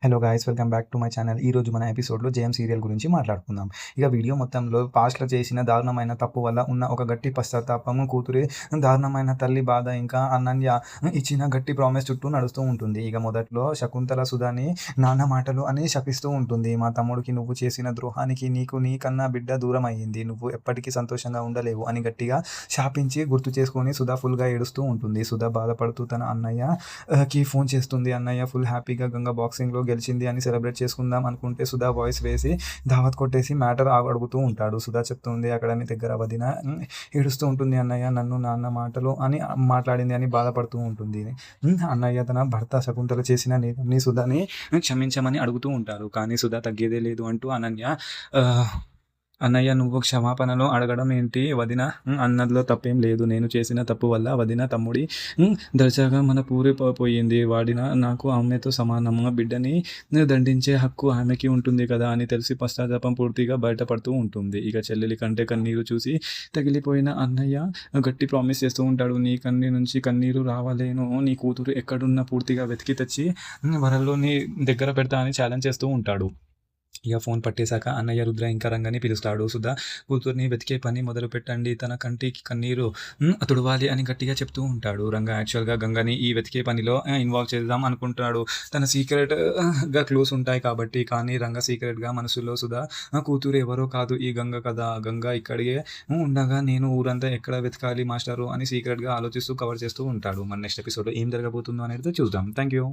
Hello guys welcome back to my channel. ఈరోజు మన ఎపిసోడ్లో జేఎం సీరియల్ గురించి మాట్లాడుకుందాం. ఇక వీడియో మొత్తంలో పాస్ట్లో చేసిన దారుణమైన తప్పు వల్ల ఉన్న ఒక గట్టి పశ్చాత్తాపము, కూతురి దారుణమైన తల్లి బాధ, ఇంకా అనన్య ఇచ్చిన గట్టి ప్రామిస్ చుట్టూ నడుస్తూ ఉంటుంది. ఇక మొదట్లో శకుంతల సుధాని నాన్న మాటలు అని శపిస్తూ ఉంటుంది. మా తమ్ముడికి నువ్వు చేసిన ద్రోహానికి నీకన్నా బిడ్డ దూరం అయ్యింది, నువ్వు ఎప్పటికీ సంతోషంగా ఉండలేవు అని గట్టిగా శాపించి గుర్తు చేసుకొని సుధా ఫుల్గా ఏడుస్తూ ఉంటుంది. సుధా బాధపడుతూ తన అన్నయ్యకి ఫోన్ చేస్తుంది. అన్నయ్య ఫుల్ హ్యాపీగా గంగా బాక్సింగ్లో గెలిచింది అని సెలబ్రేట్ చేసుకుందాం అనుకుంటే సుధా వాయిస్ వేసి దావత్ కొట్టేసి మ్యాటర్ అడుగుతూ ఉంటాడు. సుధా చెప్తుంది అక్కడ నీ దగ్గర వదిన ఏడుస్తూ ఉంటుంది. అన్నయ్య నన్ను నాన్న మాటలు అని మాట్లాడింది అని బాధపడుతూ ఉంటుంది. అన్నయ్య తన భర్త శకుంతల చేసిన నేరాన్ని సుధాని క్షమించమని అడుగుతూ ఉంటారు. కానీ సుధా తగ్గేదే లేదు అంటూ అన్నయ్య నువ్వు క్షమాపణలు అడగడం ఏంటి వదిన, అన్నదిలో తప్పేం లేదు, నేను చేసిన తప్పు వల్ల వదిన తమ్ముడి దర్జాగా మన పూరి పోయింది, వాడిన నాకు ఆమెతో సమానము, బిడ్డని దండించే హక్కు ఆమెకి ఉంటుంది కదా అని తెలిసి పశ్చాత్తాపం పూర్తిగా బయటపడుతూ ఉంటుంది. ఇక చెల్లెలి కంటే కన్నీరు చూసి తగిలిపోయిన అన్నయ్య గట్టి ప్రామిస్ చేస్తూ ఉంటాడు. నీ కన్నీ నుంచి కన్నీరు రావాలేను, నీ కూతురు ఎక్కడున్నా పూర్తిగా వెతికి తెచ్చి వరల్లో నీ దగ్గర పెడతా అని ఛాలెంజ్ చేస్తూ ఉంటాడు. ఇక ఫోన్ పట్టేశాక అన్నయ్య రుద్ర ఇంకా రంగని పిలుస్తాడు. సుధా కూతుర్ని వెతికే పని మొదలు పెట్టండి, తన కంటికి కన్నీరు తుడవాలి అని గట్టిగా చెప్తూ ఉంటాడు. రంగ యాక్చువల్గా గంగని ఈ వెతికే పనిలో ఇన్వాల్వ్ చేద్దాం అనుకుంటున్నాడు. తన సీక్రెట్గా క్లోజ్ ఉంటాయి కాబట్టి. కానీ రంగ సీక్రెట్గా మనసులో సుధా కూతురు ఎవరో కాదు, ఈ గంగ కదా, గంగ ఇక్కడికే ఉండగా నేను ఊరంతా ఎక్కడ వెతకాలి మాస్టరు అని సీక్రెట్గా ఆలోచిస్తూ కవర్ చేస్తూ ఉంటాడు. మన నెక్స్ట్ ఎపిసోడ్లో ఏం జరగబోతుందో అనేది చూద్దాం. Thank you.